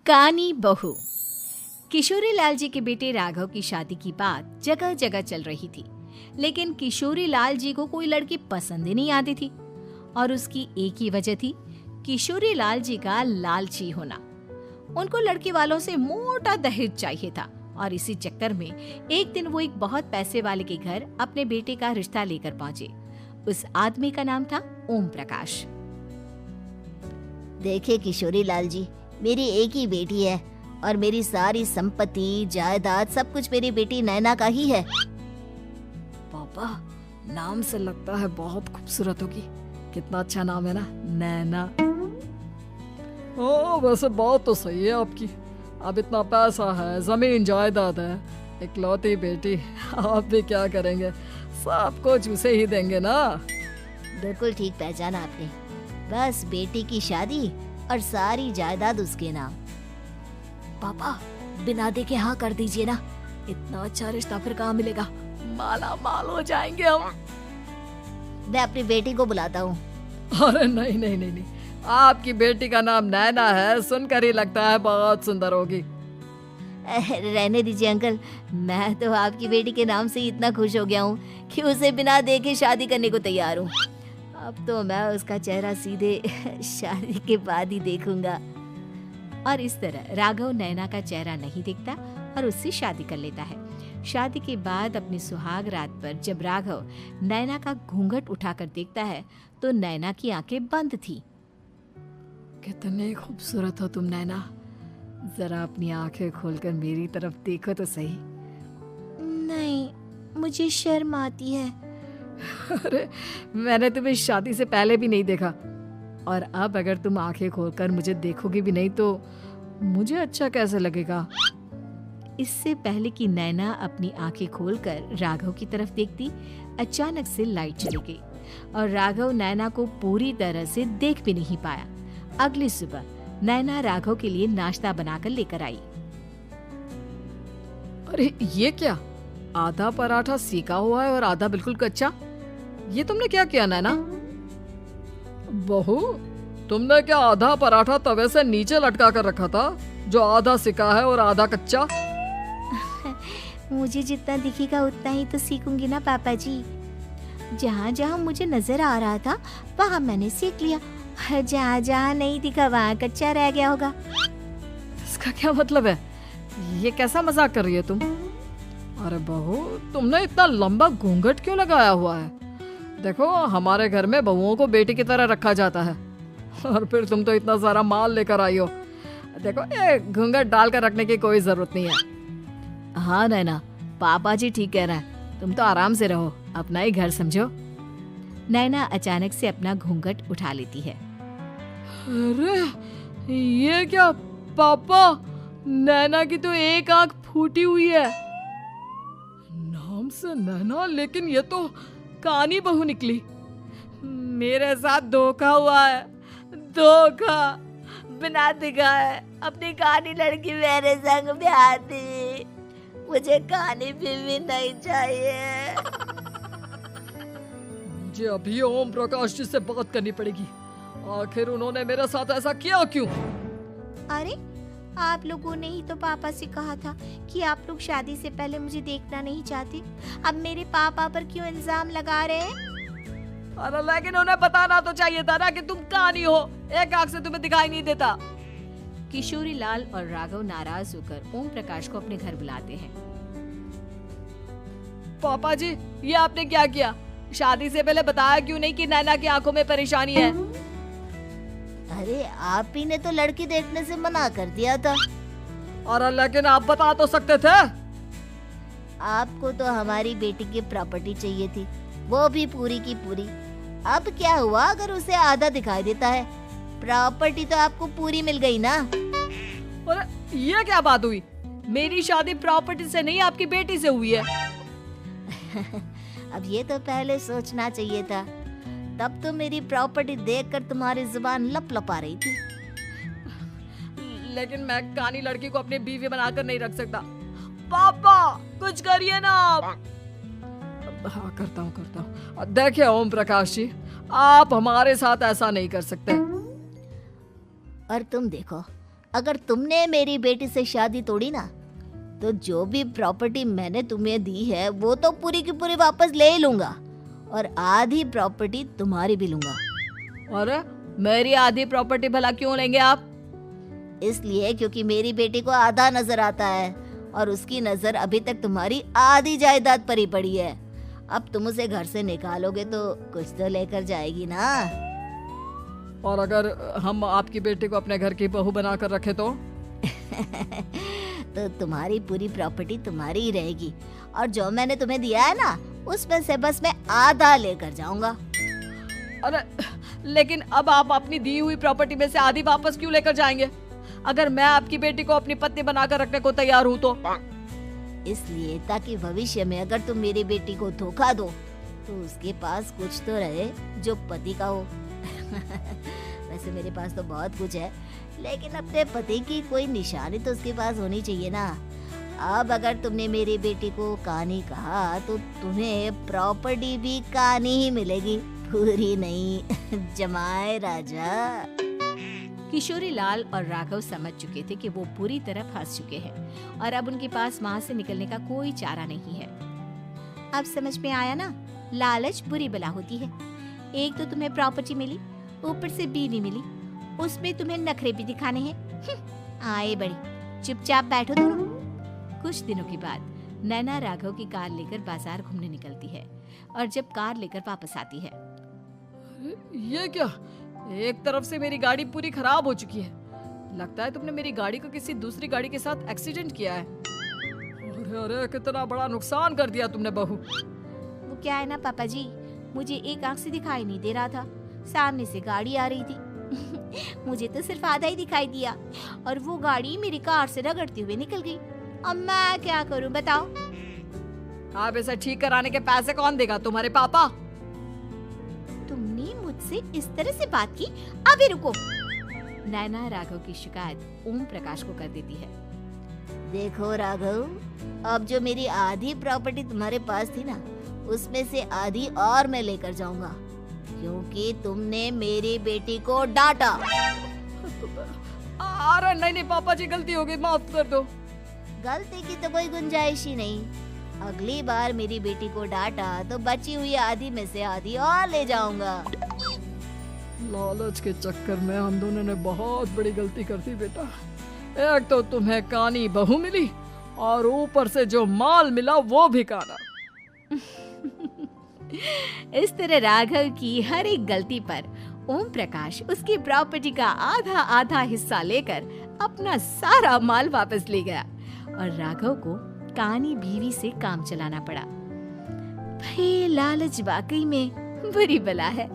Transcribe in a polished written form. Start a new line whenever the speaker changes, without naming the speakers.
कानी बहू। किशोरी लाल जी के बेटे राघव की शादी की बात जगह जगह चल रही थी, लेकिन किशोरी लाल जी को कोई लड़की पसंद ही नहीं आती थी। और उसकी एक ही वजह थी, किशोरी लाल जी का लालची होना। उनको लड़की वालों से मोटा दहेज चाहिए था और इसी चक्कर में एक दिन वो एक बहुत पैसे वाले के घर अपने बेटे का रिश्ता लेकर पहुंचे। उस आदमी का नाम था ओम प्रकाश।
देखे किशोरी लाल जी, मेरी एक ही बेटी है और मेरी सारी संपत्ति जायदाद सब कुछ मेरी बेटी नैना का ही है।
पापा, नाम से लगता है बहुत खूबसूरत होगी। कितना अच्छा नाम है ना, नैना। हाँ, वैसे बात तो सही है आपकी। अब इतना पैसा है, जमीन जायदाद है, इकलौती बेटी, आप भी क्या करेंगे? सब कुछ उसे ही देंगे ना।
बिल्कुल ठीक पहचाना आपने। बस बेटी की शादी और सारी जायदाद उसके नाम।
पापा, बिना देखे हाँ कर दीजिए ना। इतना अच्छा रिश्ता फिर कहाँ मिलेगा? माला माल हो जाएंगे हम।
मैं अपनी बेटी को बुलाता हूँ।
अरे नहीं नहीं नहीं नहीं, आपकी बेटी का नाम नैना है, सुनकर ही लगता है बहुत सुंदर होगी।
रहने दीजिए अंकल, मैं तो आपकी बेटी के नाम से ही इतना खुश हो गया हूँ कि उसे बिना देखे शादी करने को तैयार हूँ। अब तो मैं उसका चेहरा सीधे शादी के बाद ही देखूंगा।
और इस तरह राघव नैना का चेहरा नहीं देखता और उससे शादी कर लेता है। शादी के बाद अपनी सुहाग रात पर जब राघव नैना का घूंघट उठाकर देखता है तो नैना की आंखें बंद थी।
कितनी खूबसूरत हो तुम नैना, जरा अपनी आंखें खोलकर मेरी तरफ देखो तो सही।
नहीं, मुझे शर्म आती है।
अरे, मैंने तुम्हें शादी से पहले भी नहीं देखा, और अब अगर तुम आंखें खोलकर मुझे देखोगी भी नहीं तो मुझे अच्छा कैसे लगेगा?
इससे पहले कि नैना अपनी आंखें खोलकर राघव की तरफ देखती, अचानक से लाइट चली गई और राघव नैना को पूरी तरह से देख भी नहीं पाया। अगली सुबह नैना राघव के लिए नाश्ता बनाकर लेकर आई।
अरे ये क्या, आधा पराठा सेका हुआ है और आधा बिल्कुल कच्चा। ये तुमने क्या किया नैना? बहू, तुमने क्या आधा पराठा तवे से नीचे लटका कर रखा था, जो आधा सेका है और आधा कच्चा?
मुझे जितना दिखेगा उतना ही तो सीखूंगी ना पापा जी। जहाँ जहाँ मुझे नजर आ रहा था वहाँ मैंने सीख लिया, जहाँ जहाँ नहीं दिखा वहाँ कच्चा रह गया होगा।
इसका क्या मतलब है? ये कैसा मजाक कर रही है तुम? अरे बहू, तुमने इतना लंबा घूंघट क्यों लगाया हुआ है? देखो, हमारे घर में बहुओं को बेटी की तरह रखा जाता है, और फिर तुम तो इतना सारा माल लेकर आई हो। देखो, ये घूंघट डालकर रखने की कोई जरूरत नहीं है। हाँ नैना, पापा जी ठीक कह रहे हैं, तुम तो आराम से रहो, अपना ही घर समझो।
नैना अचानक से अपना घूंघट उठा लेती है।
अरे ये क्या पापा, नैना की तो एक आंख फूटी हुई है। नाम से नैना, लेकिन ये तो कानी बहू निकली। मेरे साथ धोखा हुआ है, धोखा।
बिना दिखाए अपनी कानी लड़की मेरे संग ब्याह थी। मुझे कानी बीवी नहीं चाहिए।
मुझे अभी ओम प्रकाश जी से बात करनी पड़ेगी। आखिर उन्होंने मेरे साथ ऐसा किया क्यों?
अरे, आप लोगों ने ही तो पापा से कहा था कि आप लोग शादी से पहले मुझे देखना नहीं चाहते। अब मेरे पापा पर क्यों इल्जाम लगा रहे हैं?
अरे लेकिन उन्हें बताना तो चाहिए था ना कि तुम कानी हो, एक आंख से तुम्हें दिखाई नहीं देता।
किशोरी लाल और राघव नाराज होकर ओम प्रकाश को अपने घर बुलाते हैं।
पापा जी, ये आपने क्या किया? शादी से पहले बताया क्यों नहीं कि नैना की आंखों में परेशानी है?
अरे, आप ही ने तो लड़की देखने से मना कर दिया था।
और लेकिन आप बता तो सकते थे।
आपको तो हमारी बेटी की प्रॉपर्टी चाहिए थी, वो भी पूरी की पूरी। अब क्या हुआ अगर उसे आधा दिखाई देता है? प्रॉपर्टी तो आपको पूरी मिल गई ना।
अरे ये क्या बात हुई? मेरी शादी प्रॉपर्टी से नहीं, आपकी बेटी से हुई है।
अब ये तो पहले सोचना चाहिए था, तब तो मेरी प्रॉपर्टी देखकर तुम्हारी जुबान लप लपा रही थी।
लेकिन मैं कानी लड़की को अपनी बीवी बनाकर नहीं रख सकता। पापा, कुछ करिए ना आप। हाँ, करता हूँ। देखिए ओम प्रकाश जी, आप हमारे साथ ऐसा नहीं कर सकते।
और तुम देखो, अगर तुमने मेरी बेटी से शादी तोड़ी ना, तो जो भी प्रॉपर्टी मैंने तुम्हें दी है वो तो पूरी की पूरी वापस ले ही लूंगा, और आधी प्रॉपर्टी तुम्हारी भी लूंगा।
अरे मेरी आधी प्रॉपर्टी भला क्यों लेंगे आप?
इसलिए क्योंकि मेरी बेटी को आधा नजर आता है और उसकी नजर अभी तक तुम्हारी आधी जायदाद पर ही पड़ी है। अब तुम उसे घर से निकालोगे तो कुछ तो लेकर जाएगी ना।
और अगर हम आपकी बेटी को अपने घर की बहू बनाकर रखे तो?
तो तुम्हारी पूरी प्रॉपर्टी तुम्हारी ही रहेगी, और जो मैंने तुम्हें दिया है ना, उसमें से बस मैं आधा लेकर जाऊंगा।
अरे लेकिन अब आप अपनी दी हुई प्रॉपर्टी में से आधी वापस क्यों लेकर जाएंगे? अगर मैं आपकी बेटी को अपनी पत्नी बनाकर रखने को तैयार हूँ तो?
इसलिए ताकि भविष्य में अगर तुम मेरी बेटी को धोखा दो तो उसके पास कुछ तो रहे जो पति का हो। वैसे मेरे पास तो बहुत कुछ है, लेकिन अपने पति की कोई निशानी तो उसके पास होनी चाहिए ना। अब अगर तुमने मेरी बेटी को कहानी कहा तो तुम्हें प्रॉपर्टी भी कहानी ही मिलेगी, पूरी नहीं। जमाए राजा।
किशोरी लाल और राघव समझ चुके थे कि वो पूरी तरह फंस चुके हैं और अब उनके पास वहां से निकलने का कोई चारा नहीं है। अब समझ में आया ना, लालच बुरी बला होती है। एक तो तुम्हें प्रॉपर्टी मिली, ऊपर से बीवी मिली, उसमें तुम्हें नखरे भी दिखाने हैं। आए बड़ी, चुपचाप बैठो दोनों। कुछ दिनों के बाद नैना राघव की कार लेकर बाजार घूमने निकलती है और जब कार लेकर वापस आती है,
ये क्या? एक तरफ से मेरी गाड़ी पूरी खराब हो चुकी है। लगता है तुमने मेरी गाड़ी को किसी दूसरी गाड़ी के साथ एक्सीडेंट किया है। अरे अरे कितना बड़ा नुकसान कर दिया तुमने बहू।
वो क्या है ना पापा जी, मुझे एक आंख से दिखाई नहीं दे रहा था, सामने से गाड़ी आ रही थी। मुझे तो सिर्फ आधा ही दिखाई दिया और वो गाड़ी मेरी कार से रगड़ते हुए निकल गई। अब मैं क्या करूं बताओ?
आप इसे ठीक कराने के पैसे कौन देगा? तुम्हारे पापा?
तुमने मुझसे इस तरह से बात की? अभी रुको। नैना राघव की शिकायत ओम प्रकाश को कर देती है।
देखो राघव, अब जो मेरी आधी प्रॉपर्टी तुम्हारे पास थी ना, उसमें से आधी और मैं लेकर जाऊंगा, क्योंकि तुमने मेरी बेटी को डांटा।
अरे नहीं नहीं पापा जी, गलती हो गई, माफ कर दो।
गलती की तो कोई गुंजाइश ही नहीं। अगली बार मेरी बेटी को डांटा तो बची हुई आधी में से आधी और ले जाऊंगा।
लालच के चक्कर में हम दोनों ने बहुत बड़ी गलती कर दी बेटा। एक तो तुम्हें कानी बहू मिली और ऊपर से जो माल मिला वो भी काना।
इस तरह राघव की हर एक गलती पर ओम प्रकाश उसकी प्रॉपर्टी का आधा आधा हिस्सा लेकर अपना सारा माल वापस ले गया और राघव को कानी बीवी से काम चलाना पड़ा। भाई लालच वाकई में बुरी बला है।